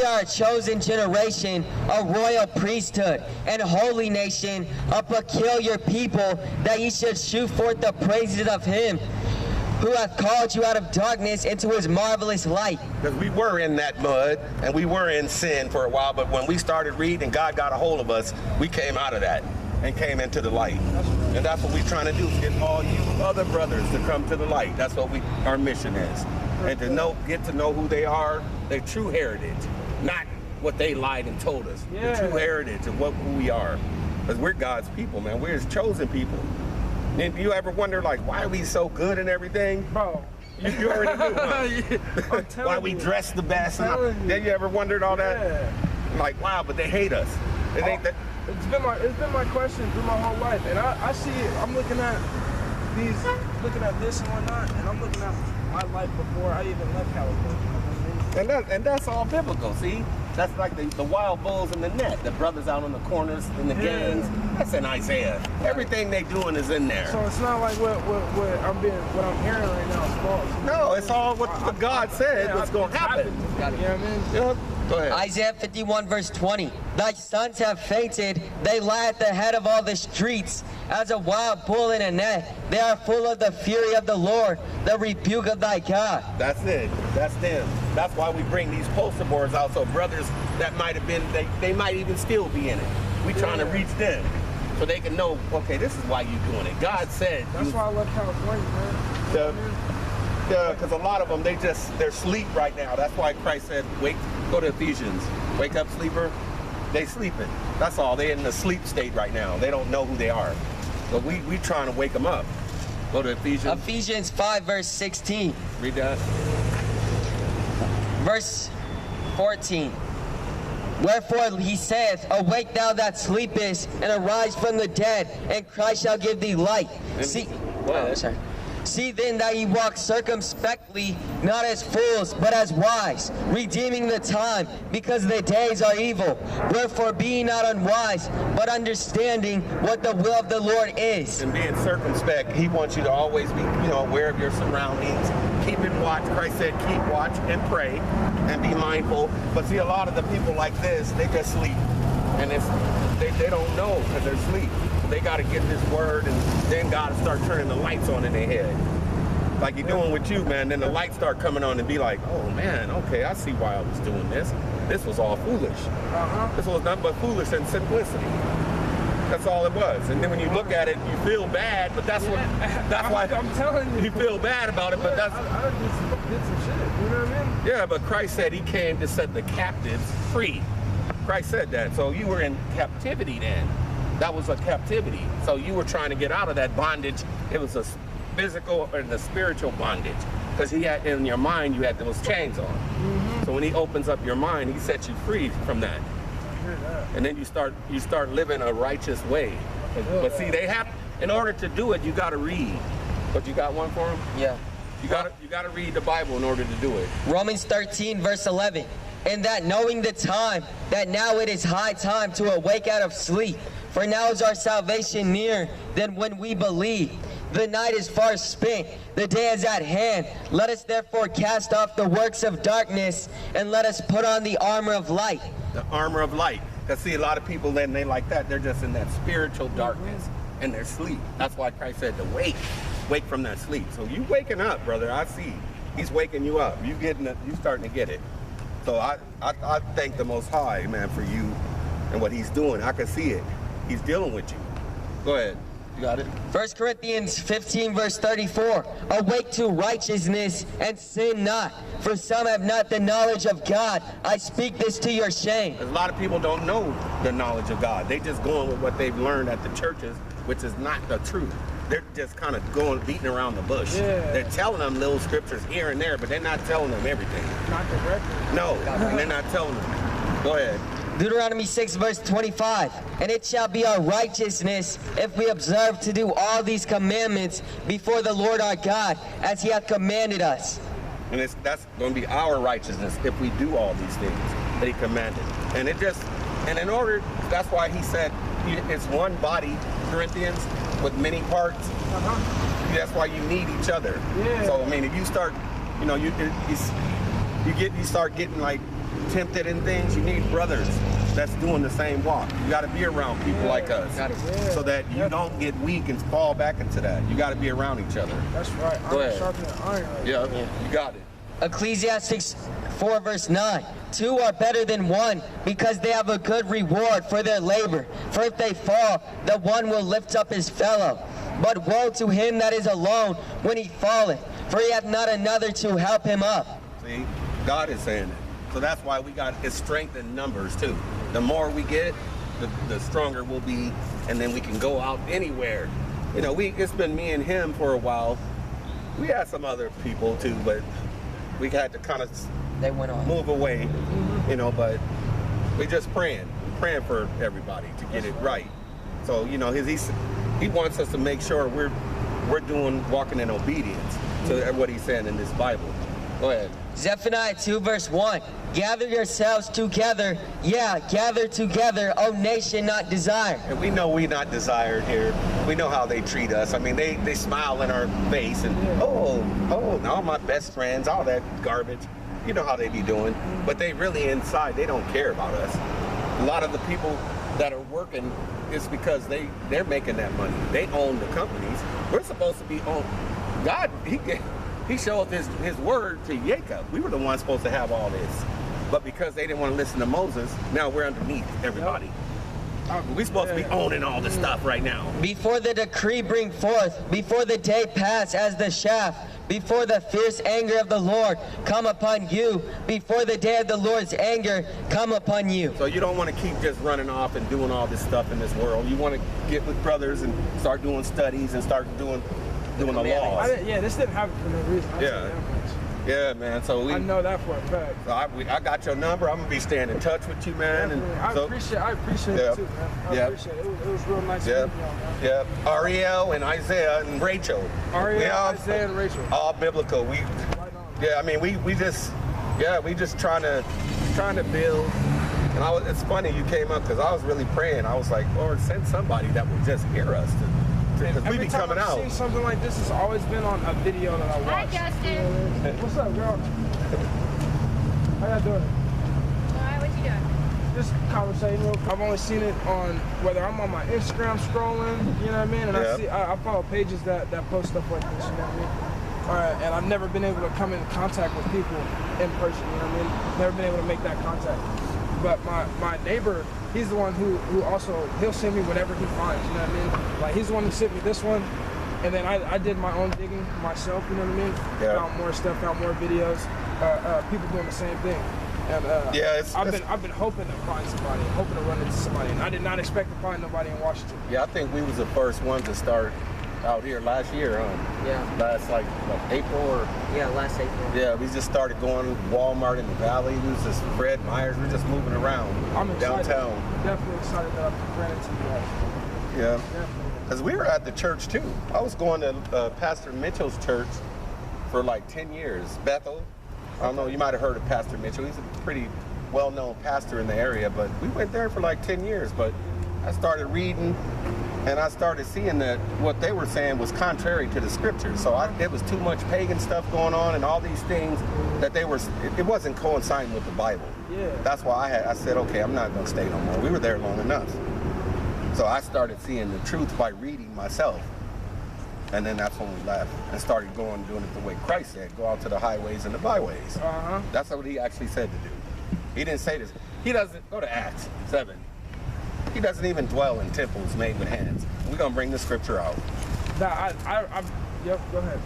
We are a chosen generation, a royal priesthood, and holy nation, a peculiar people, that ye should shew forth the praises of him who hath called you out of darkness into his marvelous light. Because we were in that mud, and we were in sin for a while, but when we started reading and God got a hold of us, we came out of that and came into the light. And that's what we're trying to do, get all you other brothers to come to the light. That's what our mission is. And to get to know who they are, their true heritage, not what they lied and told us. The true heritage of who we are. Because we're God's people, man. We're his chosen people. And you ever wonder, like, why are we so good and everything? Bro. You already knew, huh? Why we dress the best. Then you ever wondered all that? Yeah. Like, wow, but they hate us. It ain't that. It's been my question through my whole life. And I see it. I'm looking at this and whatnot, and I'm looking at my life before I even left California. And that's all biblical, see? That's like the wild bulls in the net, the brothers out on the corners in the gangs. That's in Isaiah. Everything they doing is in there. So it's not like what I'm hearing right now is false. No, it's all what God said what's going to happen. You know what I mean? Yeah. Go ahead. Isaiah 51 verse 20. Thy sons have fainted, they lie at the head of all the streets. As a wild bull in a net, they are full of the fury of the Lord, the rebuke of thy God. That's it. That's them. That's why we bring these poster boards out, so brothers that might have been, they might even still be in it. We trying to reach them so they can know, okay, this is why you doing it. God said. That's why I love California, man. Because a lot of them, they're asleep right now. That's why Christ said, go to Ephesians. Wake up, sleeper. They sleeping. That's all. They're in the sleep state right now. They don't know who they are. So we trying to wake them up. Go to Ephesians. Ephesians 5 verse 16. Read that. Verse 14. Wherefore he saith, awake thou that sleepest, and arise from the dead, and Christ shall give thee light. See then that ye walk circumspectly, not as fools, but as wise, redeeming the time, because the days are evil. Wherefore be ye not unwise, but understanding what the will of the Lord is. And being circumspect, he wants you to always be, aware of your surroundings. Keep in watch. Christ said, keep watch and pray and be mindful. But see, a lot of the people like this, they just sleep. And they don't know because they're asleep. They got to get this word, and then God will start turning the lights on in their head. Like you're doing with you, man. Then the lights start coming on and be like, oh, man, okay, I see why I was doing this. This was all foolish. This was nothing but foolish and simplicity. That's all it was. And then when you look at it, you feel bad, but that's why I'm telling you feel bad about it, but that's... I just did some shit, you know what I mean? Yeah, but Christ said he came to set the captives free. Christ said that. So you were in captivity then. That was a captivity. So you were trying to get out of that bondage. It was a physical and a spiritual bondage. Because he had, in your mind, you had those chains on. So when he opens up your mind, he sets you free from that. And then you start living a righteous way. But see, in order to do it, you got to read. But you got one for him? Yeah. You got to read the Bible in order to do it. Romans 13 verse 11. And that knowing the time, that now it is high time to awake out of sleep. For now is our salvation nearer than when we believe. The night is far spent, the day is at hand. Let us therefore cast off the works of darkness, and let us put on the armor of light. The armor of light. Because see, a lot of people, then they like that, they're just in that spiritual darkness, and they're asleep. That's why Christ said to wake from that sleep. So you waking up, brother, I see. He's waking you up. You starting to get it. So I thank the Most High, man, for you and what he's doing. I can see it. He's dealing with you. Go ahead. You got it? 1 Corinthians 15 verse 34. Awake to righteousness and sin not, for some have not the knowledge of God. I speak this to your shame. A lot of people don't know the knowledge of God. They just going with what they've learned at the churches, which is not the truth. They're just kind of beating around the bush. They're telling them little scriptures here and there, but they're not telling them everything. Not directly. No, and they're not telling them. Go ahead. Deuteronomy 6 verse 25. And it shall be our righteousness if we observe to do all these commandments before the Lord our God, as he hath commanded us. And that's going to be our righteousness if we do all these things that he commanded. And in order, that's why he said it's one body, Corinthians, with many parts. That's why you need each other. So I mean, if you start, you start getting like tempted in things, you need brothers that's doing the same walk. You got to be around people like us so that you don't get weak and fall back into that. You got to be around each other. That's right. Go ahead. Sharpening iron. Yeah, you got it. Ecclesiastes 4 verse 9. Two are better than one because they have a good reward for their labor. For if they fall, the one will lift up his fellow. But woe to him that is alone when he falleth, for he hath not another to help him up. See, God is saying it. So that's why we got it's strength in numbers too. The more we get, the stronger we'll be, and then we can go out anywhere. You know, it's been me and him for a while. We had some other people too, but we had to kind of move away, you know, but we just praying for everybody to get it right. So, you know, he wants us to make sure we're walking in obedience to what he's saying in this Bible. Go ahead. Zephaniah 2 verse 1. Gather yourselves together, gather together, O nation not desired. And we know we not desired here. We know how they treat us. I mean, they smile in our face and, all my best friends, all that garbage. You know how they be doing. But they really inside, they don't care about us. A lot of the people that are working is because they're making that money. They own the companies. We're supposed to be owned. God, he showed his word to Jacob. We were the ones supposed to have all this. But because they didn't want to listen to Moses, now we're underneath everybody. We're supposed to be owning all this stuff right now. Before the decree bring forth, before the day pass as the shaft, before the fierce anger of the Lord come upon you, before the day of the Lord's anger come upon you. So you don't want to keep just running off and doing all this stuff in this world. You want to get with brothers and start doing studies and start doing the laws. This didn't happen for no reason. Yeah, man. So I know that for a fact. So I got your number. I'm gonna be staying in touch with you, man. And I appreciate it too, man. I appreciate it. It was real nice meeting y'all, man. Yeah. Ariel and Isaiah and Rachel. Isaiah and Rachel. All biblical. I mean, we just trying to build. And it's funny you came up because I was really praying. I was like, Lord, send somebody that will just hear us. Because we be coming out. Every time I've seen something like this, it's always been on a video that I watch. Hi, Justin. What's up, girl? How y'all doing? Alright, what you doing? Just conversating. I've only seen it on whether I'm on my Instagram scrolling, you know what I mean? And I follow pages that post stuff like this, you know what I mean? Alright, and I've never been able to come in contact with people in person, you know what I mean? Never been able to make that contact. But my neighbor, he's the one who also, he'll send me whatever he finds, you know what I mean? Like, he's the one who sent me this one, and then I did my own digging myself, you know what I mean? Yeah. Found more stuff, found more videos, people doing the same thing. And I've been hoping to find somebody, hoping to run into somebody, and I did not expect to find nobody in Washington. Yeah, I think we was the first ones to start out here last year, huh? Yeah. Last April or? Yeah, last April. Yeah, we just started going to Walmart in the Valley. We was just Fred Meyer's. We're just moving around. I'm excited. Downtown. Definitely excited that I ran into you guys. Yeah. Definitely. Because we were at the church too. I was going to Pastor Mitchell's church for like 10 years. Bethel. I don't know, you might have heard of Pastor Mitchell. He's a pretty well-known pastor in the area, but we went there for like 10 years. But I started reading, and I started seeing that what they were saying was contrary to the scriptures. So it was too much pagan stuff going on and all these things that it wasn't coinciding with the Bible. Yeah. That's why I said, okay, I'm not going to stay no more. We were there long enough. So I started seeing the truth by reading myself. And then that's when we left and started doing it the way Christ said, go out to the highways and the byways. That's what he actually said to do. He didn't say this. He doesn't, go to Acts 7. He doesn't even dwell in temples made with hands. We're going to bring the scripture out. Yep, go ahead.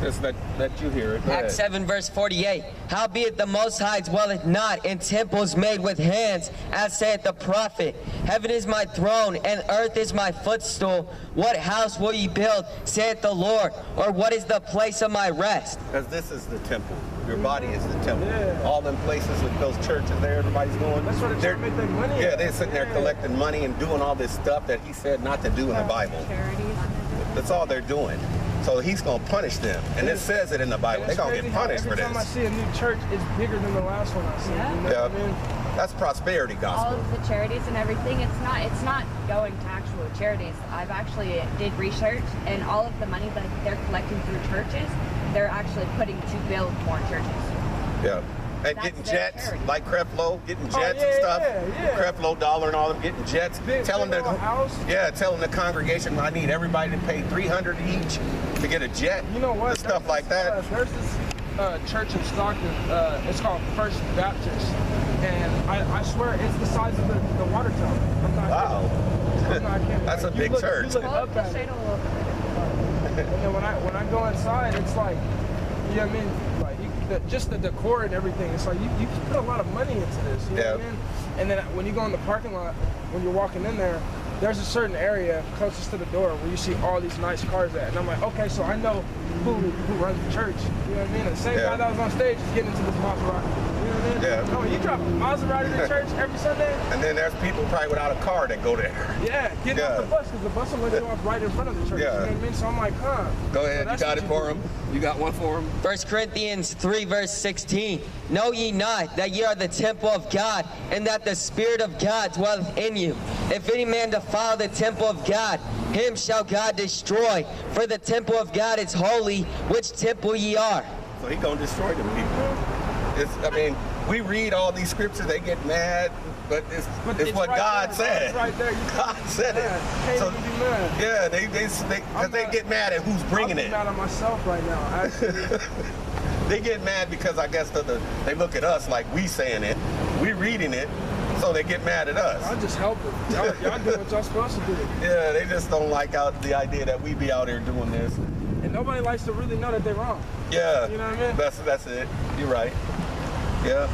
Just let you hear it. Go Acts ahead. 7 verse 48. Howbeit the Most High dwelleth not in temples made with hands, as saith the prophet. Heaven is my throne, and earth is my footstool. What house will ye build, saith the Lord? Or what is the place of my rest? Because this is the temple. Your body is the temple. Yeah. All them places with those churches there, everybody's going. That's what they're make their money. Yeah, they're sitting there collecting money and doing all this stuff that he said not to do in the Bible. Charities. That's all they're doing. So he's going to punish them. And it says it in the Bible. They're going to get punished for this. Every time I see a new church, it's bigger than the last one I see. Yeah. You know what I mean? That's prosperity All gospel. of the charities and everything, it's not going to actual charities. I've actually did research, and all of the money that they're collecting through churches, they're actually putting to build more churches. Yeah. And that's getting their jets, charity. like Creflo, getting jets yeah, and stuff. yeah. Creflo Dollar and all them getting jets. Telling big old house. telling the congregation, I need everybody to pay $300 each to get a jet. You know what? And stuff like that. There's this church in Stockton. It's called First Baptist, and I swear it's the size of the water tower. I'm not Wow. kidding. I'm not kidding. That's Like, a big church. You look Hold up the at shade it. a little bit. And then when I go inside, it's like, you know what I mean? Like just the decor and everything. It's like you can put a lot of money into this. You know what I mean? And then when you go in the parking lot, when you're walking in there, there's a certain area closest to the door where you see all these nice cars at. And I'm like, okay, so I know who runs the church. You know what I mean? And the same guy that was on stage is getting into this Maserati. You know what I mean? Yeah. Oh, you drop a Maserati to church every Sunday? And then there's people probably without a car that go there. Yeah, get off the bus, because the bus will let you off right in front of the church. Yeah. You know what I mean? So I'm like, huh. Go So ahead, you that's got what it for him. You got one for him? 1 Corinthians 3 verse 16. Know ye not that ye are the temple of God, and that the Spirit of God dwelleth in you? If any man defile the temple of God, him shall God destroy. For the temple of God is holy, which temple ye are. So he gonna destroy them people. I mean, we read all these scriptures, they get mad, but it's what right God there. said. It's right there. You God said it. can't So, even be mad. yeah, because they get mad at who's bringing I'm it. mad at myself right now, actually. They get mad because I guess they look at us like we saying it, we reading it, so they get mad at us. I just help it. Y'all do what y'all supposed to do. Yeah, they just don't like the idea that we be out here doing this. And nobody likes to really know that they're wrong. Yeah, You know what I mean? That's it. You're right. Yeah,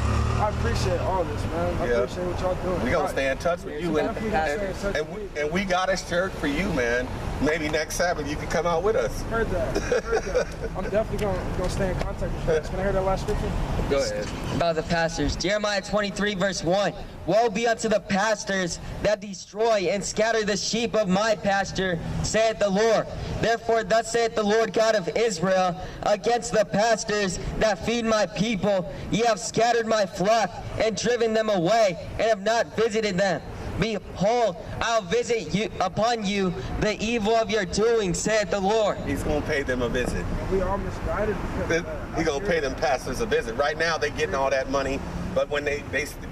I appreciate all this, man. I appreciate what y'all doing. we gonna stay in touch with you, and we got a shirt for you, man. Maybe next Sabbath you can come out with us. Heard that. I'm definitely gonna stay in contact with you guys. Can I hear that last scripture? Go ahead. About the pastors. Jeremiah 23 verse 1. Woe be unto the pastors that destroy and scatter the sheep of my pasture, saith the Lord. Therefore thus saith the Lord God of Israel, against the pastors that feed my people, ye have scattered my flock and driven them away, and have not visited them. Behold, I'll visit you upon you the evil of your doing, saith the Lord. He's gonna pay them a visit. We all misguided because of that. He's gonna pay them pastors a visit. Right now they getting all that money, but when they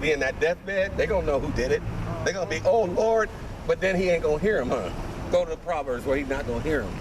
be in that deathbed, they gonna know who did it. They gonna be, oh Lord, but then he ain't gonna hear him, huh? Go to the Proverbs where he's not gonna hear him,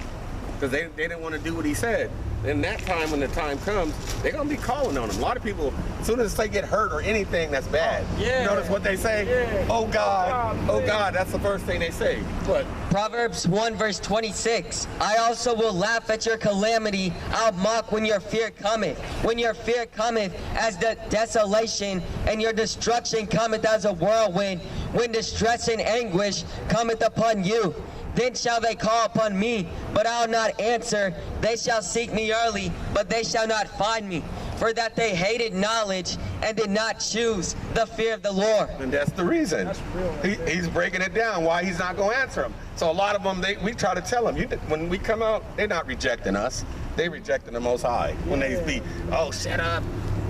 because they didn't want to do what he said. And that time, when the time comes, they're gonna be calling on him. A lot of people, as soon as they get hurt or anything that's bad, Yeah. notice what they say? Yeah. Oh God, Oh, oh God, that's the first thing they say. But Proverbs 1 verse 26. I also will laugh at your calamity. I'll mock when your fear cometh. When your fear cometh as the desolation, and your destruction cometh as a whirlwind. When distress and anguish cometh upon you. Then shall they call upon me, but I'll not answer. They shall seek me early, but they shall not find me. For that they hated knowledge and did not choose the fear of the Lord. and that's the reason. That's real. He's breaking it down why he's not going to answer them. So a lot of them, we try to tell them, when we come out, they're not rejecting us. They rejecting the Most High. When they be, oh, shut up,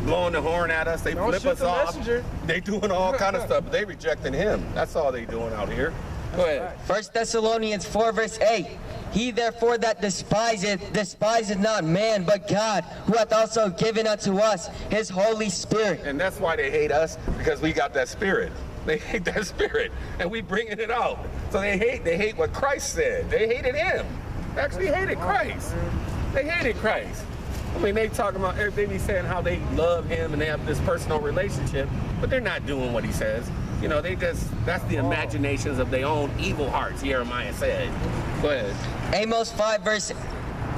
blowing the horn at us, they Don't flip shoot us the off. messenger. They doing all kind of stuff, but they rejecting him. That's all they doing out here. Go ahead. 1 Thessalonians 4 verse 8. He therefore that despiseth not man, but God, who hath also given unto us his Holy Spirit. And that's why they hate us, because we got that spirit. They hate that spirit, and we bringing it out. So they hate what Christ said. They hated him. They actually hated Christ. They hated Christ. I mean, they talking about, they be saying how they love him and they have this personal relationship, but they're not doing what he says. You know, that's the imaginations of their own evil hearts, Jeremiah said. Go ahead. Amos 5 verse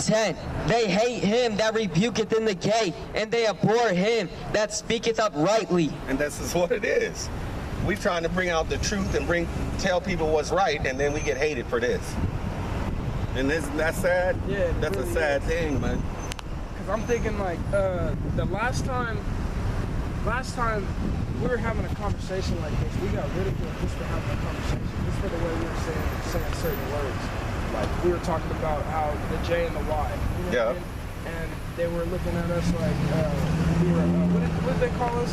10. They hate him that rebuketh in the gate, and they abhor him that speaketh uprightly. And this is what it is. We trying to bring out the truth and tell people what's right, and then we get hated for this. And isn't that sad? Yeah, it That's really a sad is. thing, man. Because I'm thinking like the last time we were having a conversation like this, we got ridiculed just for having a conversation, just for the way we were saying certain words. Like we were talking about how the J and the Y, you know what I mean? And they were looking at us like we were what did they call us?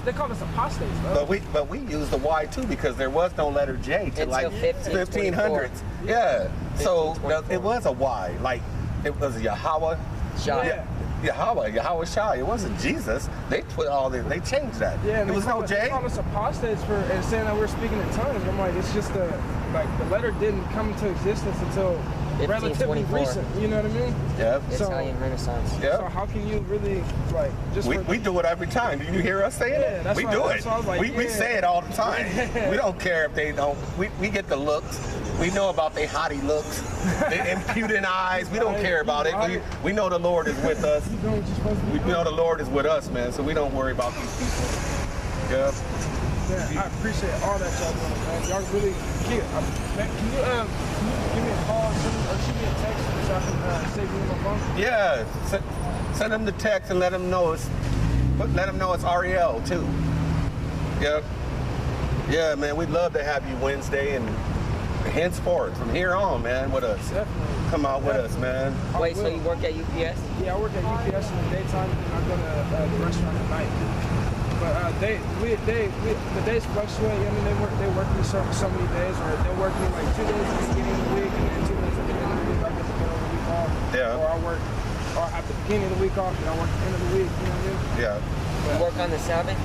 They called us apostates, though. But we used the Y too, because there was no letter J till Until like 1500s. Yeah. So it was a Y, like it was Yahweh. Shah. Yeah. Yahweh Shai. It wasn't Jesus. They put all this. They changed that. Yeah, and it was no they J. called us apostates for and saying that we're speaking in tongues. I'm like, it's just the letter didn't come into existence until relatively 1524. recent. You know what I mean? Yep. Italian Renaissance. Yep. So how can you really like just? We do it every time. Do you hear us saying Yeah, it? that's We why- do that's it. why I was like, We yeah. say it all the time. Yeah. We don't care if they don't. We get the looks. We know about their haughty looks, the impudent eyes. We don't care about it. We know the Lord is with us. You know what you're supposed to be We doing. know the Lord is with us, man. So we don't worry about these people. Yep. Yeah, I appreciate all that y'all doing, man. Y'all really cute. Man, can you give me a call or shoot me a text so I can save you on my phone? Yeah. Send them the text and let them know it's Ariel too. Yep. Yeah, man. We'd love to have you Wednesday and henceforth from here on, man, with us. Definitely. Come out with us, man. Wait, so you work at UPS? Yeah, I work at UPS in the daytime and I go to the restaurant at night. But the days fluctuate. I mean, they work me so many days, or they'll work me like 2 days at the beginning of the week and then 2 days at the end of the week. I get the middle of the week off. Yeah. Or I work, or at the beginning of the week off, and I work at the end of the week. You know what I mean? Yeah. You work on the Sabbath?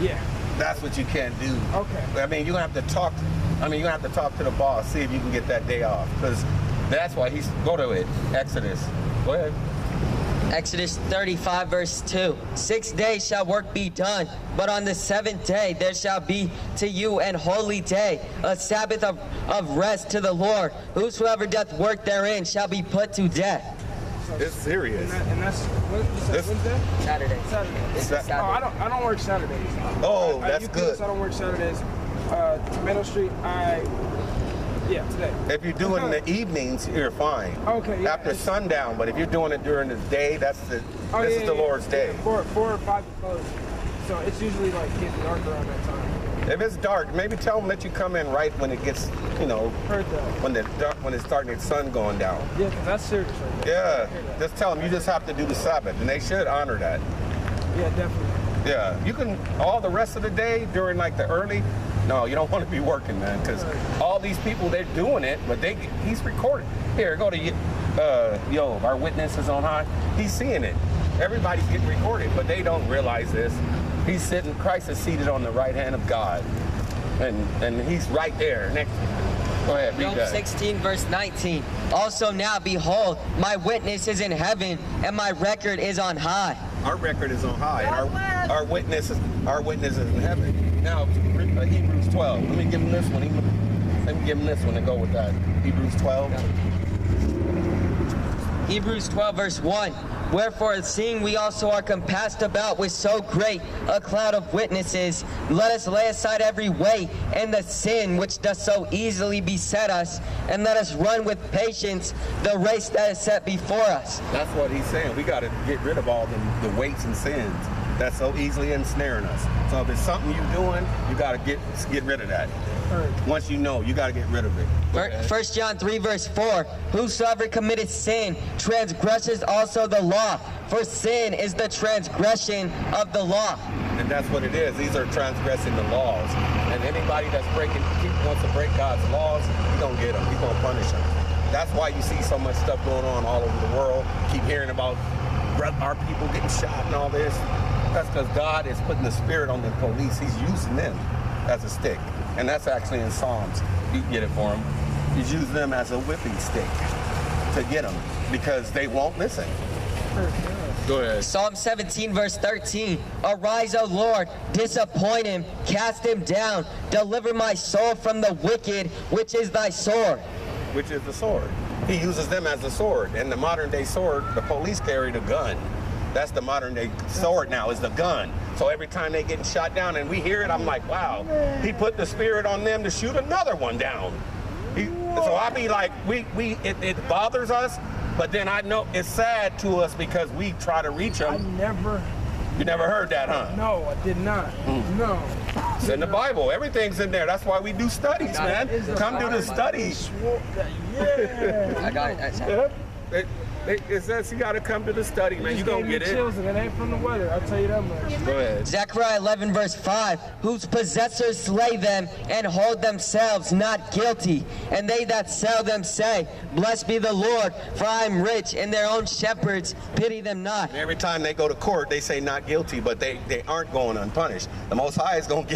Yeah. That's what you can't do. Okay. I mean, you're gonna have to talk. You're gonna have to talk to the boss, see if you can get that day off, because that's why go to it. Exodus. Go ahead. Exodus 35 verse 2. 6 days shall work be done, but on the 7th day there shall be to you an holy day, a Sabbath of rest to the Lord. Whosoever doth work therein shall be put to death. It's serious. And that's Wednesday? Saturday. Saturday. This is Sa- Saturday. I don't work Saturdays. Oh, At that's UPS, good. I don't work Saturdays. Tomato Street, today. If you're doing the evenings, you're fine. Okay, yeah. After sundown, but if you're doing it during the day, this is the Lord's day. 4 or 5 to close. So it's usually like getting dark around that time. If it's dark, maybe tell them let you come in right when it gets, Heard that. when it's starting to sun going down. Yeah, because that's serious right there. Yeah, I hear that. just tell them you just have to do the Sabbath, and they should honor that. Yeah, definitely. Yeah, you can, all the rest of the day during like the early, no, you don't want to be working, man, because all these people, they're doing it, but he's recording. Here, go to, our witness is on high. He's seeing it. Everybody's getting recorded, but they don't realize this. Christ is seated on the right hand of God, and he's right there next to him. Go ahead, read Job that. 16 verse 19. Also now, behold, my witness is in heaven, and my record is on high. Our record is on high, and our witness is in heaven. Now, Hebrews 12. Let me give him this one. Let me give him this one to go with that. Hebrews 12. Hebrews 12 verse 1. Wherefore, seeing we also are compassed about with so great a cloud of witnesses, let us lay aside every weight and the sin which doth so easily beset us, and let us run with patience the race that is set before us. That's what he's saying. We got to get rid of all the weights and sins that's so easily ensnaring us. So if it's something you're doing, you got to get rid of that. Once you know, you got to get rid of it. 1 John 3 verse 4. Whosoever committeth sin transgresses also the law, for sin is the transgression of the law. And that's what it is. These are transgressing the laws. And anybody that's wants to break God's laws, he's going to get them. He's going to punish them. That's why you see so much stuff going on all over the world. Keep hearing about our people getting shot and all this. That's because God is putting the spirit on the police. He's using them as a stick. And that's actually in Psalms. You can get it for him. He's using them as a whipping stick to get them because they won't listen. Go ahead. Psalm 17 verse 13. Arise, O Lord, disappoint him, cast him down, deliver my soul from the wicked, which is thy sword. Which is the sword. He uses them as a sword. And the modern day sword, the police carried a gun. That's the modern day sword now, is the gun. So every time they getting shot down and we hear it, I'm like, wow, he put the spirit on them to shoot another one down. So I be like, it bothers us, but then I know it's sad to us because we try to reach them. You never heard that, huh? No, I did not. No. It's in the Bible. Everything's in there. That's why we do studies, man. Come do the studies. Yeah. I got it. It says you got to come to the study, man. You gonna get it. Chills and it ain't from the weather. I'll tell you that much. Go ahead. Zechariah 11 verse 5, whose possessors slay them and hold themselves not guilty. And they that sell them say, blessed be the Lord, for I am rich, and their own shepherds pity them not. And every time they go to court, they say not guilty, but they aren't going unpunished. The Most High is going to